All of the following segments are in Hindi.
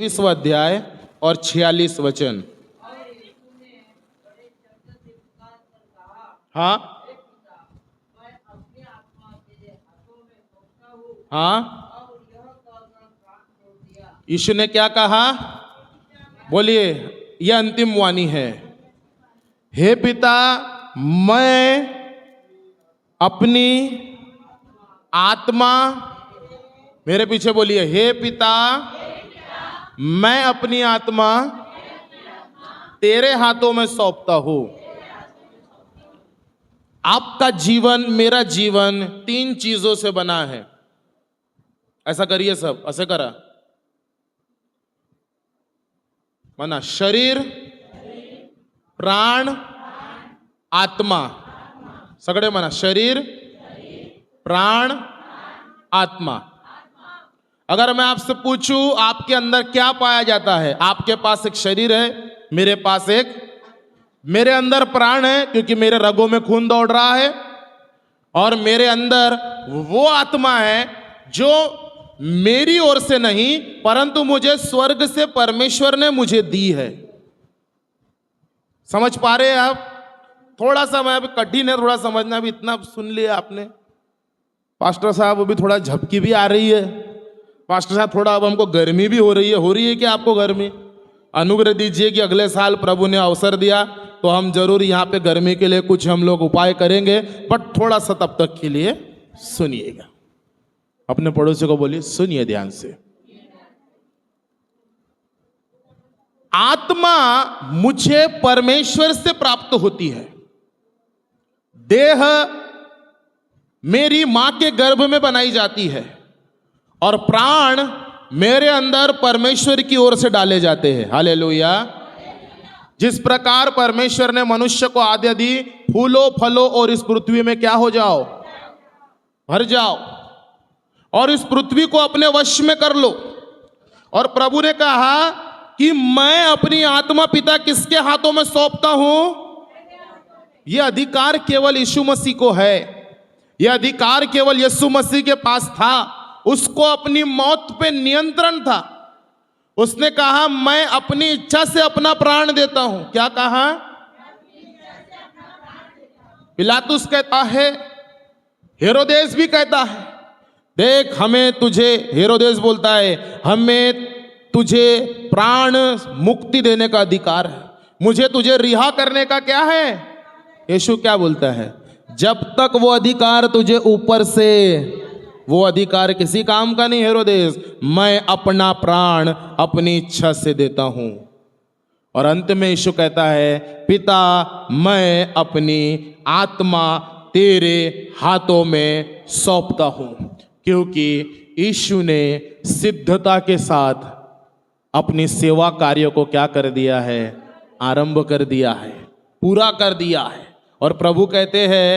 21वां अध्याय और 46 वचन। हाँ हाँ, यीशु ने क्या कहा? बोलिए, यह अंतिम वाणी है। हे पिता, मैं अपनी आत्मा, मेरे पीछे बोलिए, हे पिता, मैं अपनी आत्मा तेरे हाथों में सौंपता हूं। आपका जीवन, मेरा जीवन 3 चीजों से बना है। ऐसा करिए सब, ऐसे करा मना, शरीर, प्राण, आत्मा। सगळे मना, शरीर, प्राण, आत्मा। अगर मैं आपसे पूछूं आपके अंदर क्या पाया जाता है, आपके पास एक शरीर है, मेरे पास मेरे अंदर प्राण है क्योंकि मेरे रगों में खून दौड़ रहा है, और मेरे अंदर वो आत्मा है जो मेरी ओर से नहीं परंतु मुझे स्वर्ग से परमेश्वर ने मुझे दी है। समझ पा रहे हैं आप? थोड़ा सा मैं अभी कठिन है थोड़ा समझना, अभी इतना सुन लिया आपने। पास्टर साहब अभी थोड़ा झपकी भी आ रही है। पास्टर साहब थोड़ा अब हमको गर्मी भी हो रही है क्या आपको गर्मी? अनुग्रह दीजिए कि अगले साल प्रभु ने अवसर दिया तो हम जरूर यहाँ पे गर्मी के लिए कुछ हम लोग उपाय करेंगे, बट थोड़ा सा तब तक के लिए सुनिएगा। अपने पड़ोसी को बोलिए, सुनिए ध्यान से। आत्मा मुझे परमेश्वर से प्राप्त होती है। देह मेरी मां के गर्भ में बनाई जाती है और प्राण मेरे अंदर परमेश्वर की ओर से डाले जाते हैं। हालेलुया। जिस प्रकार परमेश्वर ने मनुष्य को आज्ञा दी, फूलो फलो और इस पृथ्वी में क्या हो जाओ, भर जाओ और इस पृथ्वी को अपने वश में कर लो। और प्रभु ने कहा कि मैं अपनी आत्मा पिता किसके हाथों में सौंपता हूं? यह अधिकार केवल यीशु मसीह को है। यह अधिकार केवल यीशु मसीह के पास था। उसको अपनी मौत पे नियंत्रण था। उसने कहा मैं अपनी इच्छा से अपना प्राण देता हूं। क्या कहा? पिलातुस कहता है, हेरोदेस भी कहता है, देख हमें तुझे, हेरोदेस बोलता है हमें तुझे प्राण मुक्ति देने का अधिकार है, मुझे तुझे रिहा करने का क्या है? यीशु क्या बोलता है? जब तक वो अधिकार तुझे ऊपर से, वो अधिकार किसी काम का नहीं हेरोदेस, मैं अपना प्राण अपनी इच्छा से देता हूं। और अंत में यीशु कहता है, पिता मैं अपनी आत्मा तेरे हाथों में सौंपता हूं। क्योंकि यीशु ने सिद्धता के साथ अपनी सेवा कार्य को क्या कर दिया है? आरंभ कर दिया है, पूरा कर दिया है। और प्रभु कहते हैं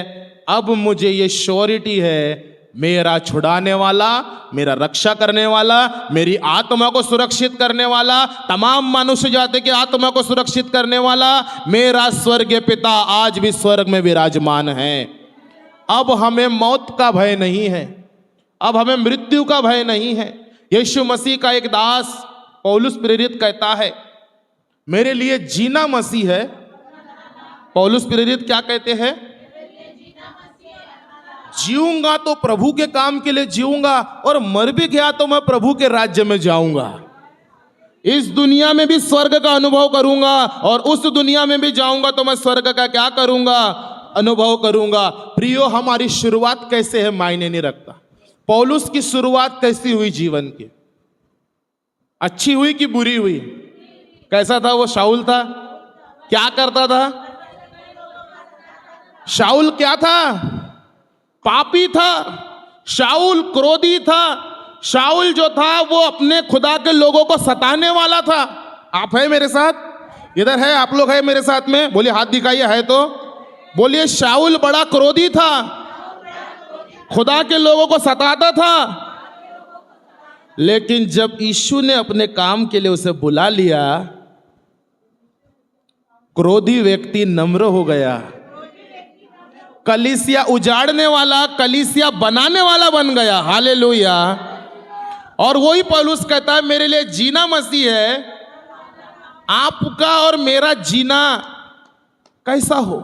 अब मुझे ये श्योरिटी है, मेरा छुड़ाने वाला, मेरा रक्षा करने वाला, मेरी आत्मा को सुरक्षित करने वाला, तमाम मनुष्य जाति की आत्मा को सुरक्षित करने वाला मेरा स्वर्गीय पिता आज भी स्वर्ग में विराजमान है। अब हमें मौत का भय नहीं है, अब हमें मृत्यु का भय नहीं है। यीशु मसीह का एक दास पौलुस प्रेरित कहता है, मेरे लिए जीना मसीह है। पौलुस प्रेरित क्या कहते हैं? जीऊंगा तो प्रभु के काम के लिए जीऊंगा, और मर भी गया तो मैं प्रभु के राज्य में जाऊंगा। इस दुनिया में भी स्वर्ग का अनुभव करूंगा और उस दुनिया में भी जाऊंगा तो मैं स्वर्ग का क्या करूंगा? अनुभव करूंगा। प्रियो, हमारी शुरुआत कैसे है मायने नहीं रखता। पौलुस की शुरुआत कैसी हुई जीवन की? अच्छी हुई कि बुरी हुई? कैसा था वो? शाऊल था। क्या करता था? शाऊल क्या था? पापी था। शाऊल क्रोधी था। शाऊल जो था वो अपने खुदा के लोगों को सताने वाला था। आप है मेरे साथ? इधर है आप लोग? है मेरे साथ में? बोलिए, हाथ दिखाइए है तो बोलिए। शाऊल बड़ा क्रोधी था, खुदा के लोगों को सताता था। लेकिन जब यीशु ने अपने काम के लिए उसे बुला लिया, क्रोधी व्यक्ति नम्र हो गया। कलीसिया उजाड़ने वाला कलीसिया बनाने वाला बन गया। हालेलुया। और वही पौलुस कहता है मेरे लिए जीना मसीह है, आपका और मेरा जीना कैसा हो,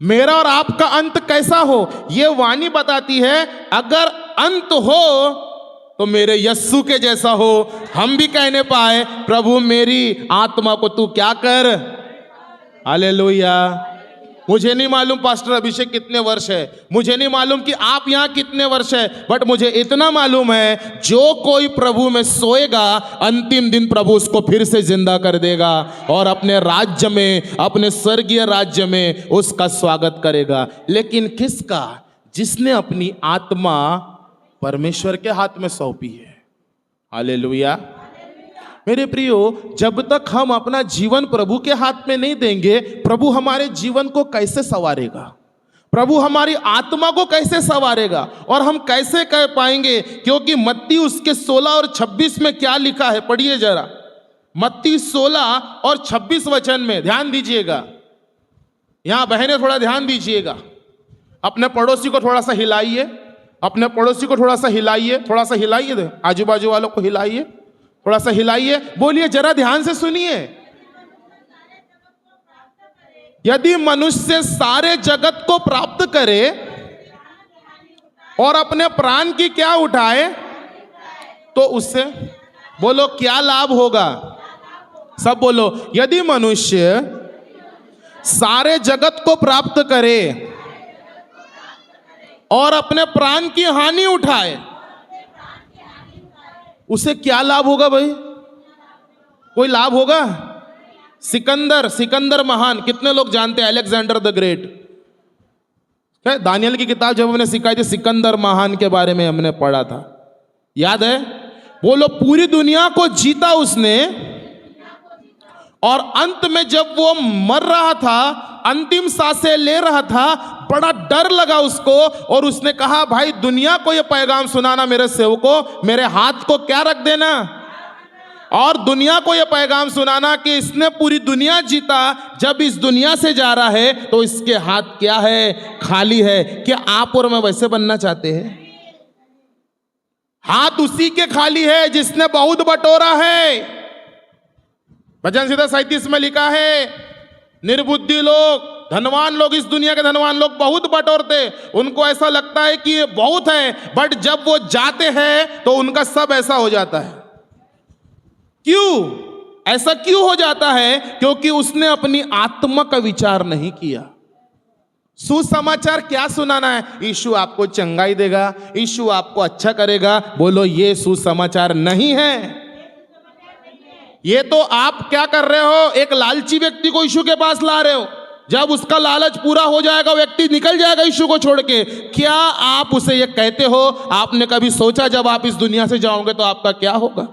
मेरा और आपका अंत कैसा हो, ये वाणी बताती है। अगर अंत हो तो मेरे यस्सु के जैसा हो, हम भी कहने पाए प्रभु मेरी आत्मा को तू क्या कर। हालेलुया। मुझे नहीं मालूम पास्टर अभिषेक कितने वर्ष है, मुझे नहीं मालूम कि आप यहां कितने वर्ष है, बट मुझे इतना मालूम है जो कोई प्रभु में सोएगा अंतिम दिन प्रभु उसको फिर से जिंदा कर देगा और अपने राज्य में, अपने स्वर्गीय राज्य में उसका स्वागत करेगा। लेकिन किसका? जिसने अपनी आत्मा परमेश्वर के हाथ में सौंपी है। हालेलुया। मेरे प्रियो, जब तक हम अपना जीवन प्रभु के हाथ में नहीं देंगे, प्रभु हमारे जीवन को कैसे संवारेगा, प्रभु हमारी आत्मा को कैसे संवारेगा, और हम कैसे कह पाएंगे? क्योंकि मत्ती उसके 16 और 26 में क्या लिखा है, पढ़िए जरा। मत्ती 16 और 26 वचन में ध्यान दीजिएगा। यहां बहनें थोड़ा ध्यान दीजिएगा। अपने पड़ोसी को थोड़ा सा हिलाइए, अपने पड़ोसी को थोड़ा सा हिलाइए, थोड़ा सा हिलाइए, आजू बाजू वालों को हिलाइए, थोड़ा सा हिलाइए, बोलिए, जरा ध्यान से सुनिए। यदि मनुष्य सारे जगत को प्राप्त करे और अपने प्राण की क्या उठाए, तो उससे बोलो क्या लाभ होगा? सब बोलो, यदि मनुष्य सारे जगत को प्राप्त करे और अपने प्राण की हानि उठाए, उसे क्या लाभ होगा भाई? कोई लाभ होगा? सिकंदर महान, कितने लोग जानते हैं? Alexander the great. दानियल की किताब जब हमने सिखाई थी, सिकंदर महान के बारे में हमने पढ़ा था, याद है? बोलो, पूरी दुनिया को जीता उसने, और अंत में जब वो मर रहा था, अंतिम सांसें ले रहा था, बड़ा डर लगा उसको, और उसने कहा भाई दुनिया को ये पैगाम सुनाना, मेरे सेवकों, मेरे हाथ को क्या रख देना, और दुनिया को ये पैगाम सुनाना कि इसने पूरी दुनिया जीता, जब इस दुनिया से जा रहा है तो इसके हाथ क्या है? खाली है। क्या आप और मैं वैसे बनना चाहते हैं? हाथ उसी के खाली है जिसने बहुत बटोरा है। भजन संहिता 37 में लिखा है, निर्बुद्धि लोग, धनवान लोग, इस दुनिया के धनवान लोग बहुत बटोरते, उनको ऐसा लगता है कि ये बहुत है, बट जब वो जाते हैं तो उनका सब ऐसा हो जाता है। क्यों ऐसा क्यों हो जाता है? क्योंकि उसने अपनी आत्मा का विचार नहीं किया। सुसमाचार क्या सुनाना है? यीशु आपको चंगाई देगा, यीशु आपको अच्छा करेगा। बोलो, ये सुसमाचार नहीं है। ये तो आप क्या कर रहे हो? एक लालची व्यक्ति को यीशु के पास ला रहे हो। जब उसका लालच पूरा हो जाएगा, व्यक्ति निकल जाएगा यीशु को छोड़ के। क्या आप उसे ये कहते हो? आपने कभी सोचा जब आप इस दुनिया से जाओगे तो आपका क्या होगा?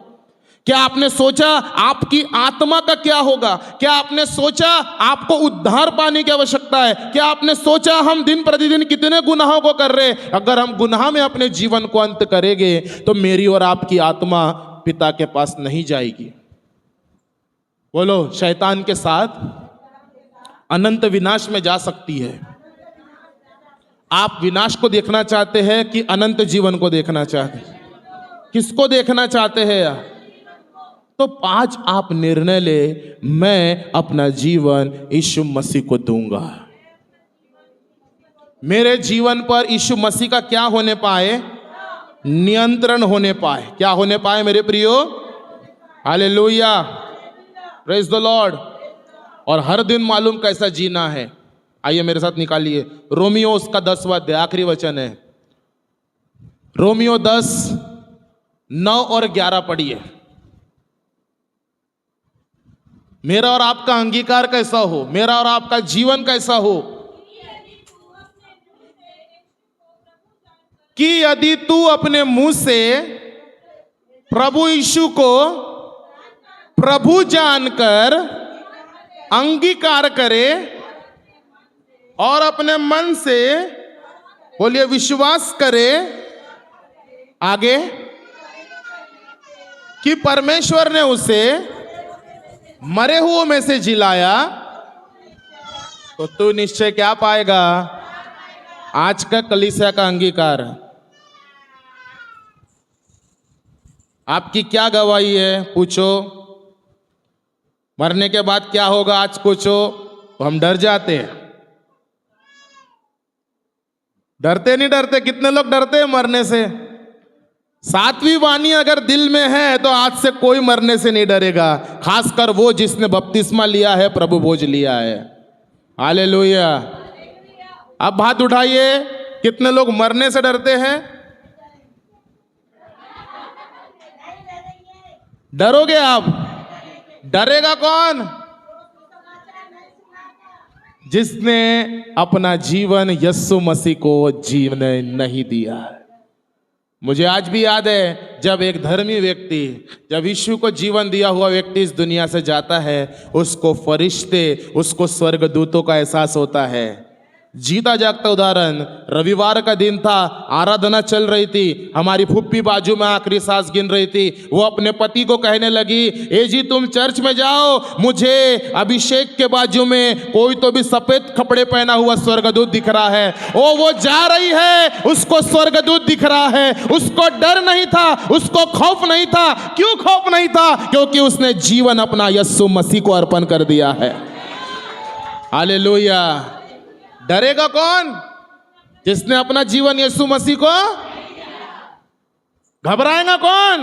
क्या आपने सोचा आपकी आत्मा का क्या होगा? क्या आपने सोचा आपको उद्धार पाने की आवश्यकता है? क्या आपने सोचा हम दिन प्रतिदिन कितने गुनाहों को कर रहे हैं? अगर हम गुनाह में अपने जीवन को अंत करेंगे तो मेरी और आपकी आत्मा पिता के पास नहीं जाएगी। बोलो, शैतान के साथ अनंत विनाश में जा सकती है। आप विनाश को देखना चाहते हैं कि अनंत जीवन को देखना चाहते हैं? किसको देखना चाहते हैं यार? तो आज आप निर्णय ले, मैं अपना जीवन यीशु मसीह को दूंगा। मेरे जीवन पर यीशु मसीह का क्या होने पाए? नियंत्रण होने पाए। क्या होने पाए मेरे प्रियो? Hallelujah, praise the Lord. और हर दिन मालूम कैसा जीना है? आइए मेरे साथ निकालिए रोमियो उसका 10वां अध्याय, आखिरी वचन है। रोमियो 10, 9 और 11 पढ़िए। मेरा और आपका अंगीकार कैसा हो, मेरा और आपका जीवन कैसा हो? कि यदि तू अपने मुंह से प्रभु यीशु को प्रभु जानकर अंगीकार करे और अपने मन से, बोलिए, विश्वास करे, आगे, कि परमेश्वर ने उसे मरे हुओं में से जिलाया, तो तू निश्चय क्या पाएगा? आज का कलीसिया का अंगीकार। आपकी क्या गवाही है? पूछो। मरने के बाद क्या होगा आज पूछो, तो हम डर जाते हैं। डरते नहीं डरते? कितने लोग डरते हैं मरने से? सातवीं वाणी अगर दिल में है तो आज से कोई मरने से नहीं डरेगा, खासकर वो जिसने बपतिस्मा लिया है, प्रभु भोज लिया है। हालेलुया। अब हाथ उठाइए, कितने लोग मरने से डरते हैं? डरोगे आप? डरेगा कौन? जिसने अपना जीवन यीशु मसीह को जीने नहीं दिया है। मुझे आज भी याद है जब एक धर्मी व्यक्ति, जब यीशु को जीवन दिया हुआ व्यक्ति इस दुनिया से जाता है, उसको फरिश्ते, उसको स्वर्गदूतों का एहसास होता है। जीता जागता उदाहरण, रविवार का दिन था, आराधना चल रही थी, हमारी फुप्पी बाजू में आखिरी सांस गिन रही थी। वो अपने पति को कहने लगी, ए जी तुम चर्च में जाओ, मुझे अभिषेक के बाजू में कोई तो भी सफेद कपड़े पहना हुआ स्वर्गदूत दिख रहा है। वो जा रही है, उसको स्वर्गदूत दिख रहा है। उसको डर नहीं था, उसको खौफ नहीं था। क्यों खौफ नहीं था? क्योंकि उसने जीवन अपना यीशु मसीह को अर्पण कर दिया है। हालेलुया। डरेगा कौन? जिसने अपना जीवन यीशु मसीह को। घबराएगा कौन?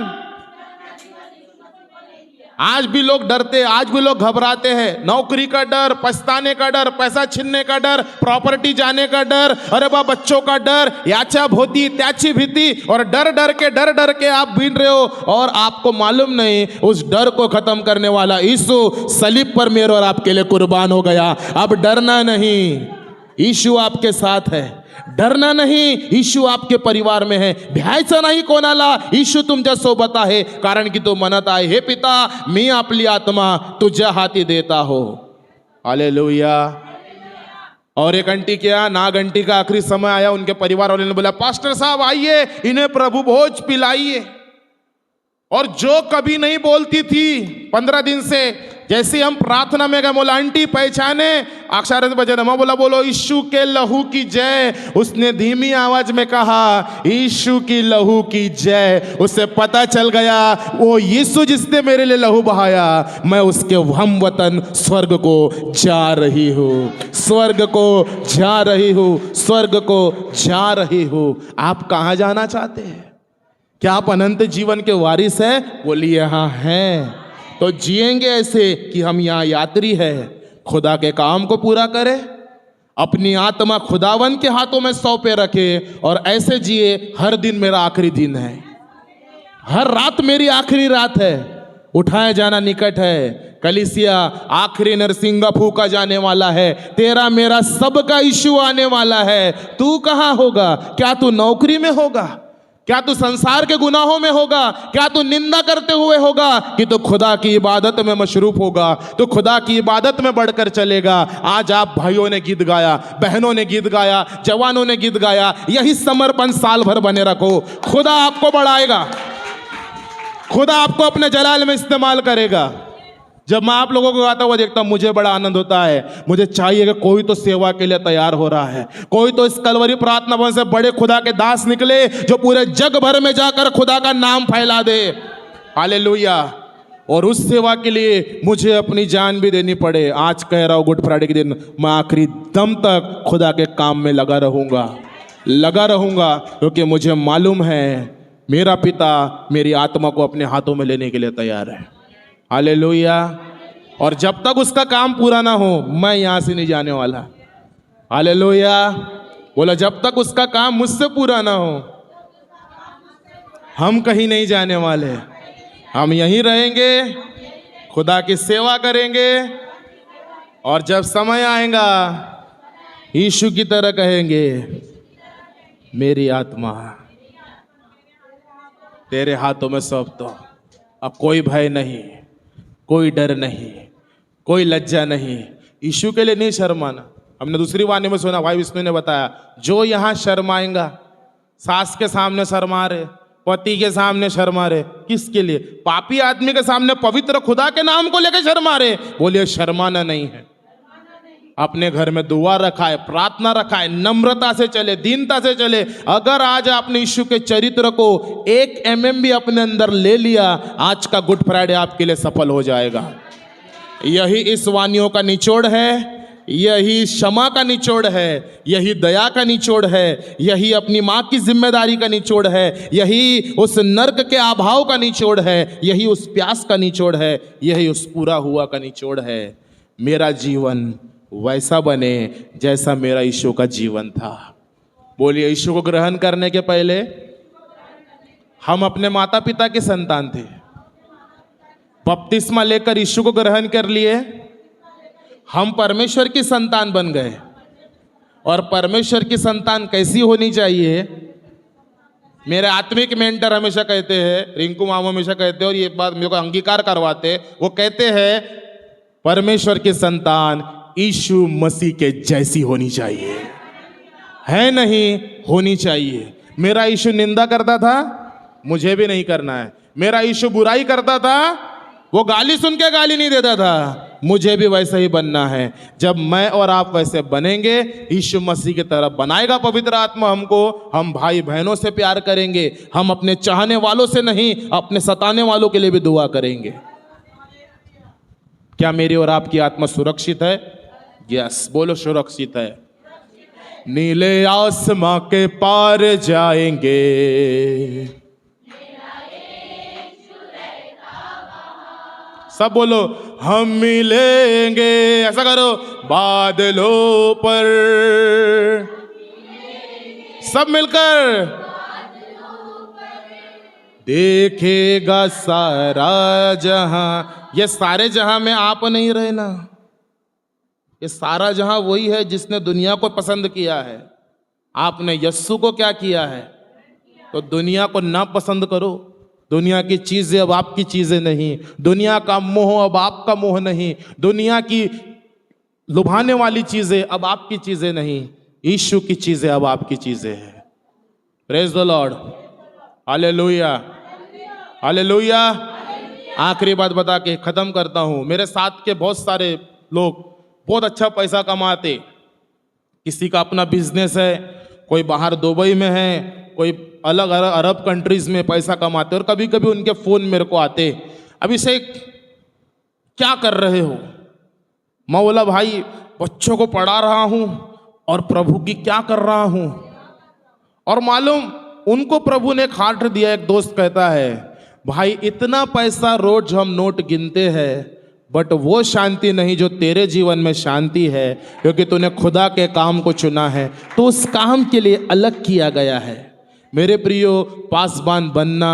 आज भी लोग डरते, आज भी लोग घबराते हैं। नौकरी का डर, पछताने का डर, पैसा छीनने का डर, प्रॉपर्टी जाने का डर, अरे बा बच्चों का डर, याचा भोती त्याची भीति, और डर डर के आप बीन रहे हो, और आपको मालूम नहीं उस डर को खत्म करने वाला यीशु सलीब पर मेरे और आपके लिए कुर्बान हो गया। अब डरना नहीं, यीशु आपके साथ है। डरना नहीं, यीशु आपके परिवार में है। भ्यायचं नाही कोणाला, यीशु तुमच्या सोबत आहे, कारण की तो म्हणत आहे, हे पिता मी आपली आत्मा तुझ्या हाती देता हो। हालेलुया। और एक आंटी क्या, नाग आंटी का आखिरी समय आया, उनके परिवार वाले ने बोला, पास्टर साहब आइए, इन्हें प्रभु भोज पिलाइए। और जो कभी नहीं बोलती थी 15 दिन से, जैसे हम प्रार्थना में गए, बोला आंटी पहचाने, अक्षर बजे मैं बोला, बोलो यीशु के लहू की जय। उसने धीमी आवाज में कहा, यीशु की लहू की जय। उसे पता चल गया वो यीशु जिसने मेरे लिए लहू बहाया, मैं उसके हम वतन स्वर्ग को जा रही हूँ, स्वर्ग को जा रही हूँ, स्वर्ग को जा रही हूँ। आप कहाँ जाना चाहते हैं? क्या आप अनंत जीवन के वारिस हैं? बोलिए हाँ हैं। तो जिएंगे ऐसे कि हम यहाँ यात्री है, खुदा के काम को पूरा करें, अपनी आत्मा खुदावन के हाथों में सौंपे रखे, और ऐसे जिए, हर दिन मेरा आखिरी दिन है, हर रात मेरी आखिरी रात है, उठाए जाना निकट है। कलीसिया आखिरी नरसिंगा फूका जाने वाला है, तेरा मेरा सबका यीशु आने वाला है। तू कहाँ होगा? क्या तू नौकरी में होगा? क्या तू संसार के गुनाहों में होगा? क्या तू निंदा करते हुए होगा? कि तू खुदा की इबादत में मशरूफ होगा, तो खुदा की इबादत में बढ़कर चलेगा। आज आप भाइयों ने गीत गाया, बहनों ने गीत गाया, जवानों ने गीत गाया, यही समर्पण साल भर बने रखो। खुदा आपको बढ़ाएगा, खुदा आपको अपने जलाल में इस्तेमाल करेगा। जब मैं आप लोगों को गाता हुआ देखता हूं, मुझे बड़ा आनंद होता है। मुझे चाहिए कि कोई तो सेवा के लिए तैयार हो रहा है, कोई तो इस कलवरी प्रार्थना भवन से बड़े खुदा के दास निकले, जो पूरे जग भर में जाकर खुदा का नाम फैला दे। हालेलुया। और उस सेवा के लिए मुझे अपनी जान भी देनी पड़े। आज कह रहा हूं, गुड फ्राइडे के दिन मैं आखिरी दम तक खुदा के काम में लगा रहूंगा, क्योंकि मुझे मालूम है मेरा पिता मेरी आत्मा को अपने हाथों में लेने के लिए तैयार है। हालेलुया। और जब तक उसका काम पूरा ना हो, मैं यहां से नहीं जाने वाला। हालेलुया। बोला, जब तक उसका काम मुझसे पूरा ना हो, हम कहीं नहीं जाने वाले, हम यहीं रहेंगे, खुदा की सेवा करेंगे, और जब समय आएगा यीशु की तरह कहेंगे, मेरी आत्मा तेरे हाथों में सौंप दो। अब कोई भय नहीं, कोई डर नहीं, कोई लज्जा नहीं, यीशु के लिए नहीं शर्माना। हमने दूसरी वाणी में सुना, भाई विष्णु ने बताया, जो यहाँ शर्माएगा, सास के सामने शर्मा रहे, पति के सामने शर्मा रहे, किसके लिए? पापी आदमी के सामने पवित्र खुदा के नाम को लेकर शर्मा रहे। बोलिए शर्माना नहीं है। अपने घर में दुआ रखा है, प्रार्थना रखा है, नम्रता से चले, दीनता से चले। अगर आज आपने यीशु के चरित्र को 1 mm भी अपने अंदर ले लिया, आज का गुड फ्राइडे आपके लिए सफल हो जाएगा। यही इस वानियों का निचोड़ है, यही क्षमा का निचोड़ है, यही दया का निचोड़ है, यही अपनी माँ की जिम्मेदारी का निचोड़ है, यही उस नर्क के अभाव का निचोड़ है, यही उस प्यास का निचोड़ है, यही उस पूरा हुआ का निचोड़ है। मेरा जीवन वैसा बने जैसा मेरा यीशु का जीवन था। बोलिए, यीशु को ग्रहण करने के पहले हम अपने माता पिता के संतान थे, बपतिस्मा लेकर यीशु को ग्रहण कर लिए, हम परमेश्वर की संतान बन गए। और परमेश्वर की संतान कैसी होनी चाहिए? मेरे आत्मिक मेंटर हमेशा कहते हैं, रिंकू मामू हमेशा कहते हैं, और ये बात मेरे को अंगीकार करवाते, वो कहते हैं परमेश्वर की संतान यीशु मसीह के जैसी होनी चाहिए, है नहीं? होनी चाहिए। मेरा यीशु निंदा करता था, मुझे भी नहीं करना है। मेरा यीशु बुराई करता था, वो गाली सुन के गाली नहीं देता था, मुझे भी वैसा ही बनना है। जब मैं और आप वैसे बनेंगे, यीशु मसीह की तरफ बनाएगा पवित्र आत्मा हमको, हम भाई बहनों से प्यार करेंगे, हम अपने चाहने वालों से नहीं, अपने सताने वालों के लिए भी दुआ करेंगे। क्या मेरी और आपकी आत्मा सुरक्षित है? यस, बोलो सुरक्षित है। नीले आसमां के पार जाएंगे, सब बोलो, हम मिलेंगे, ऐसा करो, बादलों पर, सब मिलकर, देखेगा सारा जहां। ये सारे जहां में आप नहीं रहे ना, ये सारा जहां वही है जिसने दुनिया को पसंद किया है। आपने यस्सु को क्या किया है? तो दुनिया को ना पसंद करो। दुनिया की चीजें अब आपकी चीजें नहीं, दुनिया का मोह अब आपका मोह नहीं, दुनिया की लुभाने वाली चीजें अब आपकी चीजें नहीं, यीशु की चीजें अब आपकी चीजें हैं। Praise the Lord, hallelujah, hallelujah. आखिरी बात बता के खत्म करता हूं। मेरे साथ के बहुत सारे लोग बहुत अच्छा पैसा कमाते, किसी का अपना बिजनेस है, कोई बाहर दुबई में है, कोई अलग अलग अरब कंट्रीज में पैसा कमाते, और कभी कभी उनके फोन मेरे को आते, अभिषेक क्या कर रहे हो? मैं बोला, भाई बच्चों को पढ़ा रहा हूं और प्रभु की क्या कर रहा हूं। और मालूम उनको प्रभु ने एक हार्ट दिया। एक दोस्त कहता है, भाई इतना पैसा रोज हम नोट गिनते हैं, बट वो शांति नहीं जो तेरे जीवन में शांति है, क्योंकि तूने खुदा के काम को चुना है, तो उस काम के लिए अलग किया गया है। मेरे प्रियो, पासबान बनना,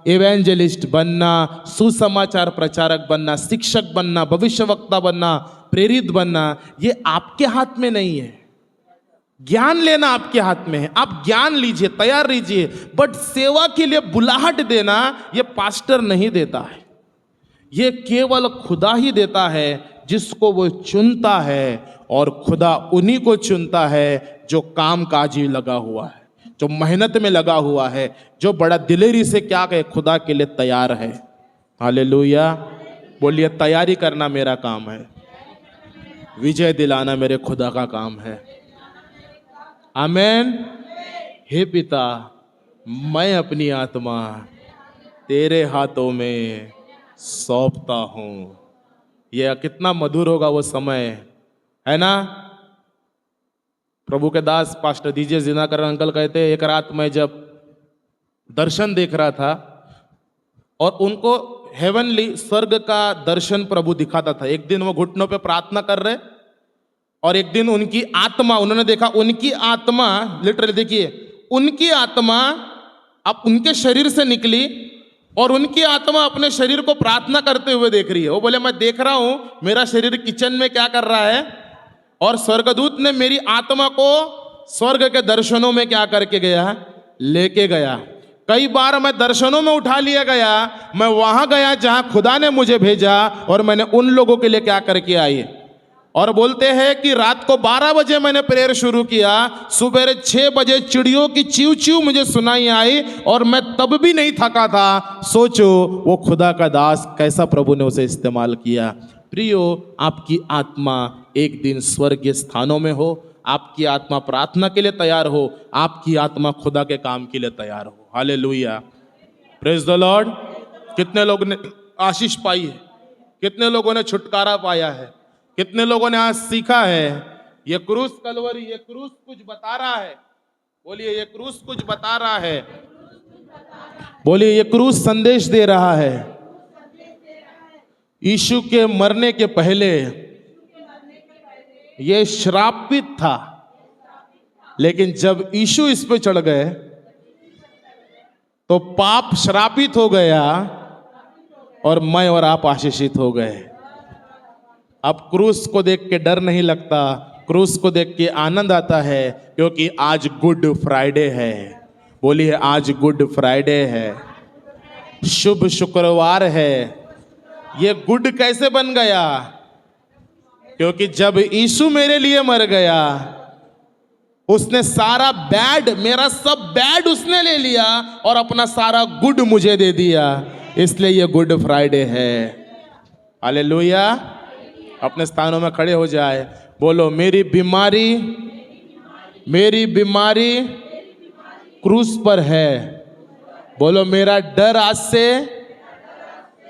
एवेंजलिस्ट बनना, सुसमाचार प्रचारक बनना, शिक्षक बनना, भविष्यवक्ता बनना, प्रेरित बनना, ये आपके हाथ में नहीं है। ज्ञान लेना आपके हाथ में है, आप ज्ञान लीजिए, तैयार रहिए, बट सेवा के लिए बुलाहट देना ये पास्टर नहीं देता है, ये केवल खुदा ही देता है जिसको वो चुनता है। और खुदा उन्हीं को चुनता है जो काम काज ही लगा हुआ है, जो मेहनत में लगा हुआ है, जो बड़ा दिलेरी से क्या कहे खुदा के लिए तैयार है। हालेलुया। बोलिए, तैयारी करना मेरा काम है, विजय दिलाना मेरे खुदा का काम है। आमेन। हे पिता, मैं अपनी आत्मा तेरे हाथों में सौंपता हूं। यह कितना मधुर होगा वो समय, है ना? प्रभु के दास पास्टर दीजिए जिनाकर अंकल कहते, एक रात मैं जब दर्शन देख रहा था और उनको हेवनली स्वर्ग का दर्शन प्रभु दिखाता था। एक दिन वो घुटनों पे प्रार्थना कर रहे, और एक दिन उनकी आत्मा, उन्होंने देखा उनकी आत्मा, लिटरली देखिए, उनकी आत्मा अब उनके शरीर से निकली और उनकी आत्मा अपने शरीर को प्रार्थना करते हुए देख रही है। वो बोले, मैं देख रहा हूं मेरा शरीर किचन में क्या कर रहा है, और स्वर्गदूत ने मेरी आत्मा को स्वर्ग के दर्शनों में क्या करके गया, लेके गया। कई बार मैं दर्शनों में उठा लिया गया, मैं वहां गया जहां खुदा ने मुझे भेजा, और मैंने उन लोगों के लिए क्या करके आई। और बोलते हैं कि रात को 12 बजे मैंने प्रेयर शुरू किया, सुबह 6 बजे चिड़ियों की चीव चीव मुझे सुनाई आई, और मैं तब भी नहीं थका था। सोचो वो खुदा का दास कैसा प्रभु ने उसे इस्तेमाल किया। प्रियो, आपकी आत्मा एक दिन स्वर्गीय स्थानों में हो, आपकी आत्मा प्रार्थना के लिए तैयार हो, आपकी आत्मा खुदा के काम के लिए तैयार हो। Hallelujah, praise the Lord. कितने लोगों ने आशीष पाई है, कितने लोगों ने छुटकारा पाया है, कितने लोगों ने आज सीखा है ये क्रूस कलवरी, ये क्रूस कुछ बता रहा है। बोलिए ये क्रूस कुछ बता रहा है। बोलिए ये क्रूस संदेश दे रहा है। यीशु के मरने के पहले ये श्रापित था, लेकिन जब यीशु इस पे चढ़ गए तो पाप श्रापित हो गया और मैं और आप आशीषित हो गए। अब क्रूस को देख के डर नहीं लगता, क्रूस को देख के आनंद आता है, क्योंकि आज गुड फ्राइडे है। बोलिए आज गुड फ्राइडे है, शुभ शुक्रवार है। ये गुड कैसे बन गया? क्योंकि जब यीशु मेरे लिए मर गया, उसने सारा बैड, मेरा सब बैड उसने ले लिया और अपना सारा गुड मुझे दे दिया, इसलिए ये गुड फ्राइडे है। हालेलुया। अपने स्थानों में खड़े हो जाए, बोलो मेरी बीमारी क्रूस पर है। बोलो मेरा डर आज से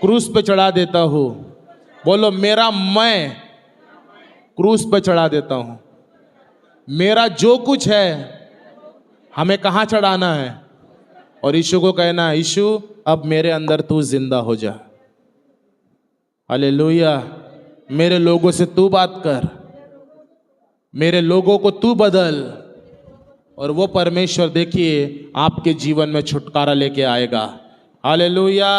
क्रूस पे चढ़ा देता हूँ। बोलो मेरा मैं क्रूस पे चढ़ा देता हूँ। मेरा जो कुछ है हमें कहाँ चढ़ाना है? और यीशु को कहना है, यीशु अब मेरे अंदर तू जिंदा हो जा। हालेलुया। मेरे लोगों से तू बात कर, मेरे लोगों को तू बदल, और वो परमेश्वर देखिए आपके जीवन में छुटकारा लेके आएगा। हालेलुया।